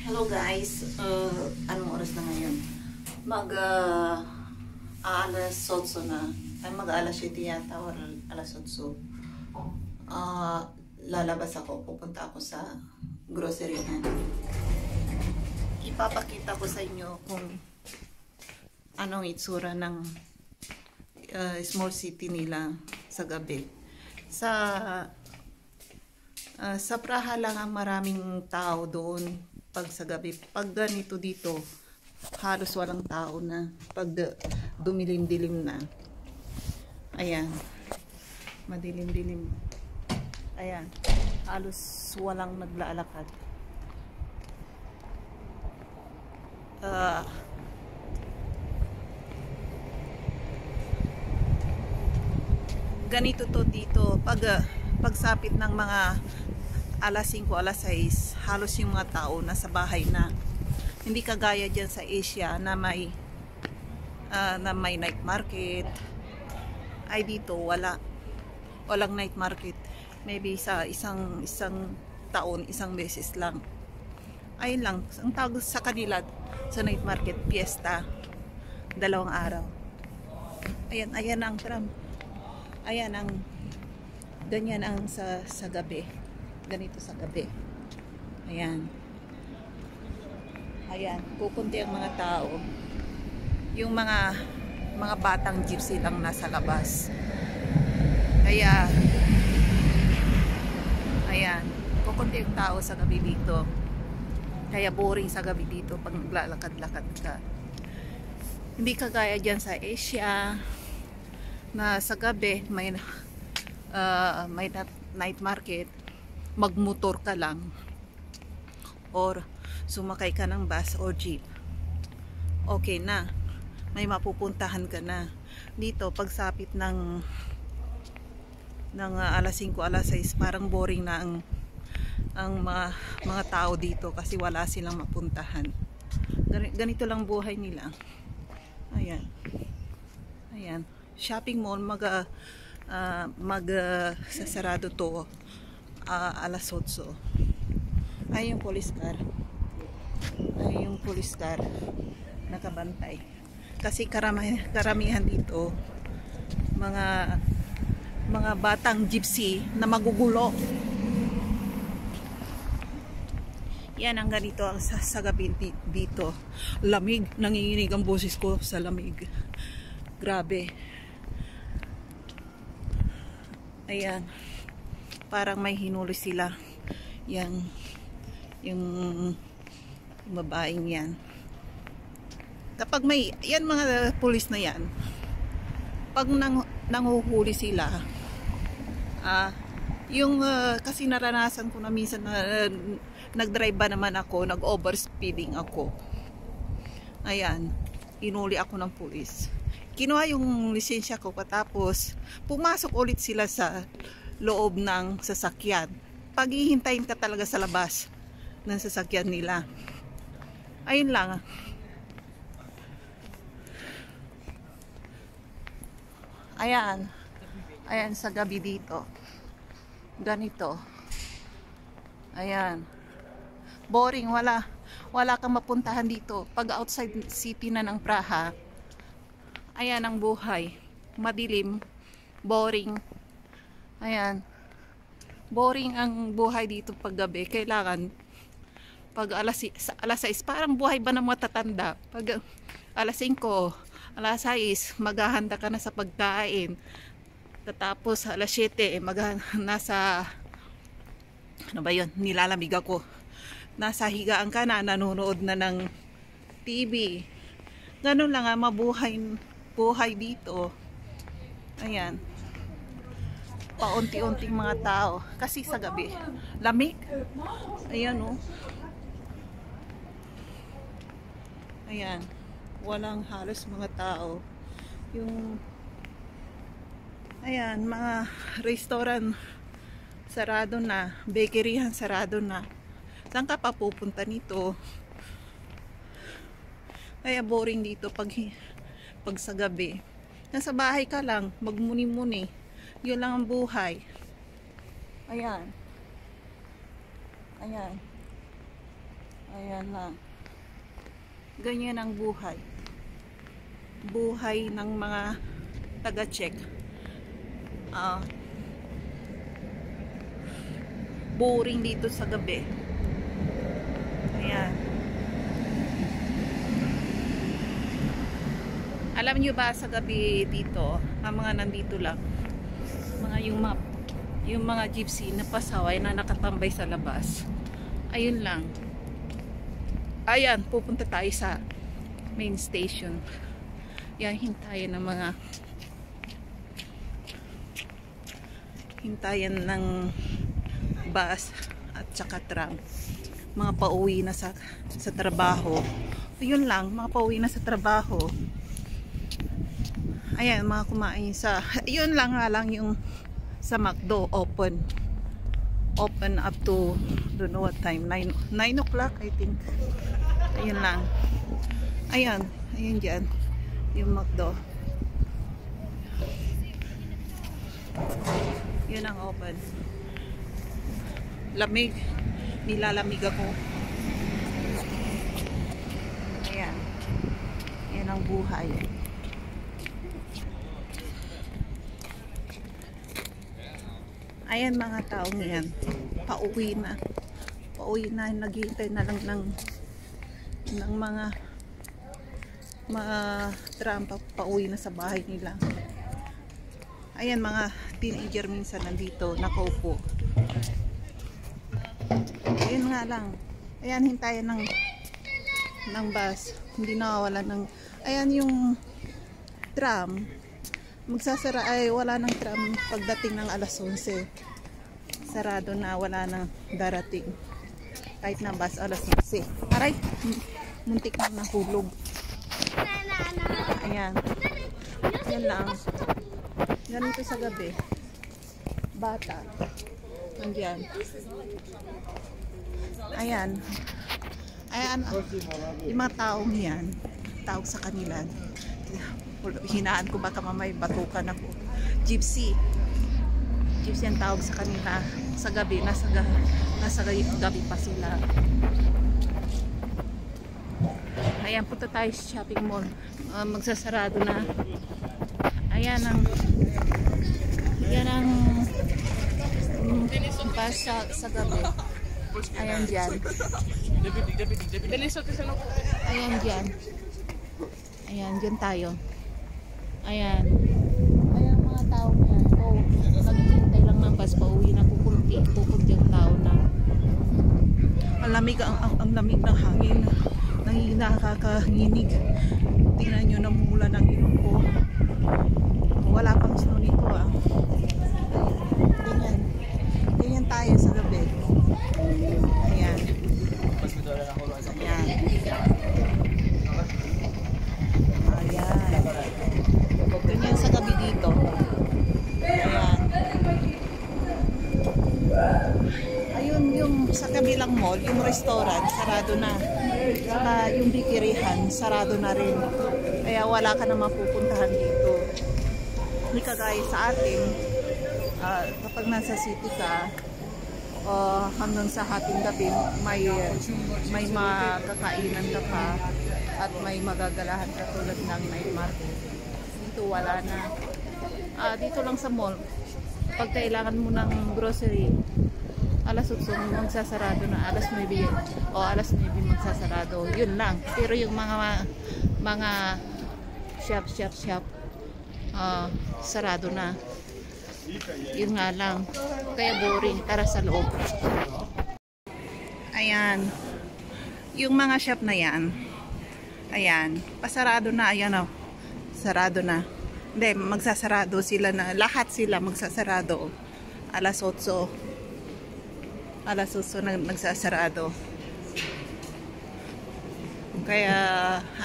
Hello guys, anong oras na ngayon? Alas 8 na. Ay mag-alas 7 yata or alas 8. Lalabas ako, pupunta ako sa grocery na. Ipapakita ko sa inyo kung anong itsura ng small city nila sa gabi. Sa Praha lang ang maraming tao doon pag sa gabi. Pag ganito dito, halos walang tao na. Pag dumilim-dilim na. Ayan. Madilim-dilim. Ayan. Halos walang naglalakad. Ganito to dito. Pagsapit ng mga alas 5, alas 6, halos yung mga tao nasa bahay na. Hindi kagaya dyan sa Asia na may night market. Ay dito walang night market. Maybe sa isang taon, isang beses lang. Ayun lang, ang tawag sa kanila sa night market, fiesta. 2 araw. Ayan ang tram. Ayan ang ganyan ang sa gabi. Ganito sa gabi. Ayan. Pupunti ang mga tao. Yung mga batang gypsy lang nasa labas. Kaya ayan, pupunti ang tao sa gabi dito. Kaya boring sa gabi dito pag naglalakad-lakad ka. Hindi kagaya dyan sa Asia na sa gabi may night market, magmotor ka lang or sumakay ka ng bus or jeep, okay na, may mapupuntahan ka na. Dito pagsapit ng alas 5, alas 6, parang boring na ang mga tao dito kasi wala silang mapuntahan. Ganito lang buhay nila. Ayan, shopping mall sasarado to alas 8. Ay yung police car nakabantay kasi karamihan dito mga batang gypsy na magugulo. Yan ang ganito ang sa gabi dito. Lamig, nanginginig ang boses ko sa lamig. Grabe. Ayan, parang may hinuli sila. Yung babaeng yan. Kapag yan mga pulis na yan, pag nanguhuli sila, kasi naranasan ko na minsan na nagdrive ba naman ako, nag-overspeeding ako. Ayan, inuli ako ng pulis. Kinuha yung lisensya ko, patapos pumasok ulit sila sa loob ng sasakyan. Paghihintayin ka talaga sa labas ng sasakyan nila. Ayun lang. Ayan sa gabi dito. Ganito. Ayan. Boring, wala kang mapuntahan dito. Pag outside city na ng Praha, ayan ang buhay. Madilim, boring. Ayan. Boring ang buhay dito pag gabi. Kailangan pag alas 6, parang buhay ba ng matatanda? Pag alas 5, alas 6, maghahanda ka na sa pagkain. Tapos alas 7, nasa ano ba yun? Nilalamig ako. Nasa higaan ka na, nanonood na ng TV. Ganun lang buhay dito. Ayan. Paunti-unting mga tao. Kasi sa gabi, lamig. Ayan o. Ayan. Walang halos mga tao. Ayan, mga restaurant sarado na. Bakeryhan sarado na. Saan ka pa pupunta nito? Kaya boring dito pag sa gabi. Nasa bahay ka lang, magmuni-muni. Yun lang ang buhay. Ayan. Ayan lang. Ganyan ang buhay. Buhay ng mga taga-Czech. Boring dito sa gabi. Ayan. Alam nyo ba sa gabi dito, ang mga nandito lang, mga yung mga gypsy na pasaway na nakatambay sa labas. Ayun lang. Ayan, pupunta tayo sa main station. Yan, hintayin ng bus at saka tram. Mga pauwi na sa trabaho. Ayun lang, mga pauwi na sa trabaho. Ayan, mga kumain yun lang nga lang yung sa McDo open up to don't know what time, 9 o'clock I think. Ayun lang. Ayun dyan yung McDo. Yun ang open. Lamig, nilalamig ako. Ayan, yan ang buhay. Ayan mga taong yan, pauwi na, naghihintay na lang ng mga tram pauwi na sa bahay nila. Ayan, mga teenager minsan nandito nakaupo. Ayun nga lang, ayan, hintayan ng bus, hindi nawawala ng, ayan yung tram, magsasara ay wala ng tram pagdating ng alas 11. Sarado na, wala nang darating. Kahit na bus alas 11. Aray, muntik na nahulog. Ayan. Yan lang. Ganito sa gabi. Bata. Nandiyan. Ayan. Ayan. Yung mga taong yan, tawag sa kanila. Hinaan ko baka mamay batukan ako. Gypsy ang tawag sa kanila. Sa gabi, nasa gabi pa sila. Ayan, punta tayo sa shopping mall. Magsasarado na. Ayan ang bus sa gabi. Ayan dyan. Ayan dyan. Ayan, dyan tayo. Ayan. Ayan mga tao yan. Naghihintay lang ng bus pauwi na pupunti yung tao na. Ang lamig ng hangin. Nakakahinginig. Tingnan nyo, namumula ng ilong ko. Wala pang snow nito Ganyan. Ganyan tayo sa gabi. Ayan. Ayan. Ganyan sa gabi dito. Ayan. Ayun yung sa kabilang mall, yung restaurant, sarado na. Saka yung bikirihan, sarado na rin. Kaya wala ka na mapupuntahan dito. Hindi kagaya sa atin, kapag nasa city ka, hanggang sa hating gabi, may makakainan ka pa at may magagalahan ka tulad ng night market. Dito wala na. Dito lang sa mall, pag kailangan mo ng grocery, alas 8 magsasarado na, alas 9 o alas 9 magsasarado. Yun lang. Pero yung mga shop sarado na. Yun nga lang. Kaya boring. Tara sa loob. Ayan. Yung mga shop na yan. Ayan. Pasarado na. Ayan o. Sarado na. Hindi, magsasarado sila na. Lahat sila magsasarado. Alas 8. Alas 8 na nagsasarado. Kaya,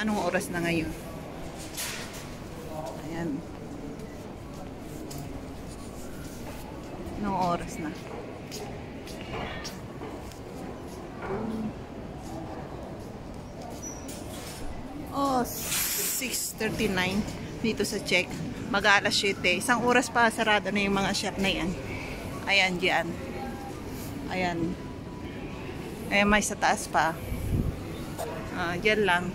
anong oras na ngayon? Ayan. Anong oras na? Oh, 6:39 dito sa Czech. Mag-alas 7. Isang oras pa sarado na yung mga shop na yan. Ayan dyan. Ayan. Ayan, may sa taas pa. Diyan lang.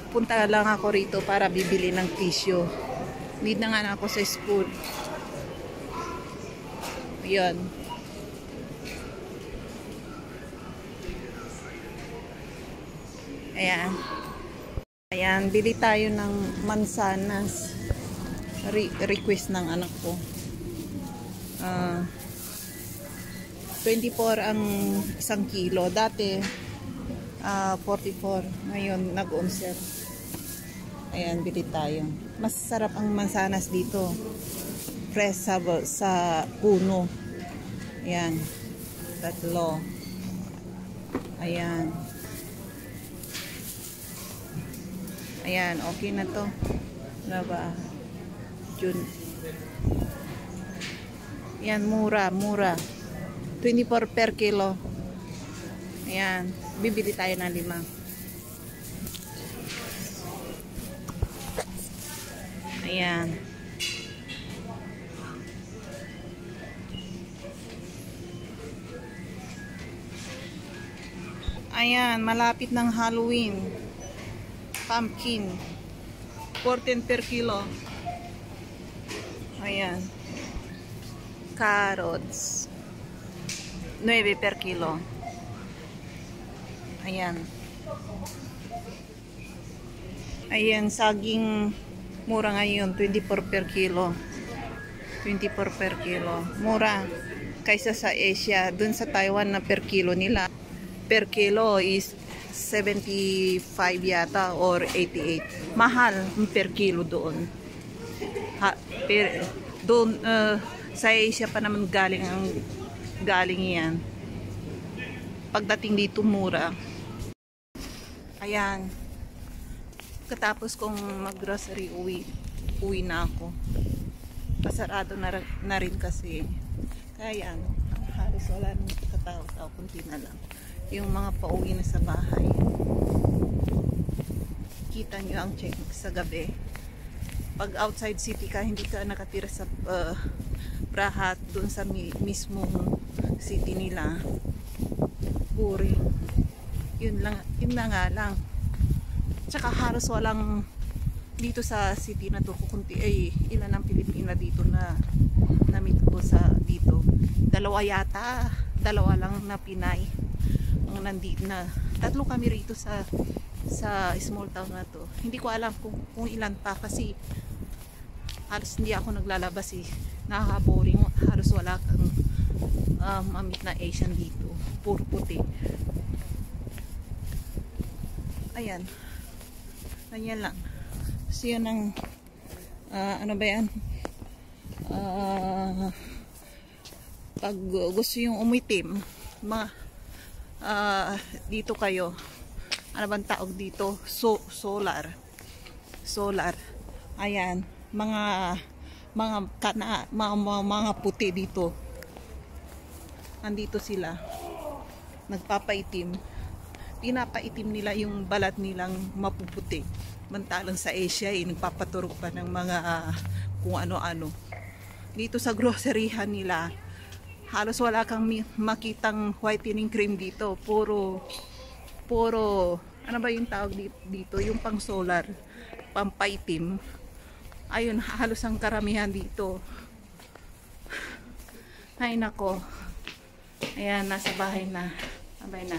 Punta lang ako rito para bibili ng tissue. Need na nga ako sa school. Yun. Ayan. Ayan, bili tayo ng mansanas. Request ng anak ko. 24 ang 1 kilo. Dati 44. Ngayon nag-on-sale. Ayan, bili tayo. Mas sarap ang mansanas dito. Fresh sa puno. Ayan. 3. Ayan. Ayan, okay na to. Ano ba? June. Ayan, mura. 24 per kilo. Ayan, bibili tayo ng 5. Ayan. Ayan, malapit ng Halloween. Pumpkin. 14 per kilo. Ayan. Carrots. 9 per kilo. Ayan. Ayan, saging mura ngayon, 24 per kilo. 24 per kilo. Mura kaysa sa Asia. Dun sa Taiwan na per kilo nila. Per kilo is 75 yata or 88. Mahal per kilo doon. Doon sa Asia pa naman galing yan. Pagdating dito mura. Ayan. Katapos kong mag-grocery, uwi na ako. Pasarado na rin kasi. Kaya yan, halos wala nang katao-tao, kunti na lang. Yung mga pauwi na sa bahay. Kita nyo ang check sa gabi. Pag outside city ka, hindi ka nakatira sa Prahat, doon sa mismong city nila. Boring. Yun na nga lang. Tsaka halos walang dito sa city na to, kukunti ay ilan ang Pilipina dito na meet ko sa dito. 2 yata. 2 lang na Pinay ang nandito na. 3 kami rito sa small town na to. Hindi ko alam kung ilan pa kasi halos hindi ako naglalabas eh. Nakaka-boring. Halos wala kang mamit na Asian dito. Puro puti. Ayan. Ayan lang. So yun ang ano ba yan? Pag gusto yung umitim, dito kayo. Ano bang tawag dito? Solar. Ayan, mga puti dito. Andito sila. Nagpapaitim. Pinapaitim nila yung balat nilang mapuputi. Mantalang sa Asia, nagpapaturok pa ng mga kung ano-ano. Dito sa groceryhan nila, halos wala kang makitang whitening cream dito. Puro ano ba yung tawag dito? Yung pang solar, pampaitim. Ayun, halos ang karamihan dito. Ay nako. Ayan, nasa bahay na. Abay na.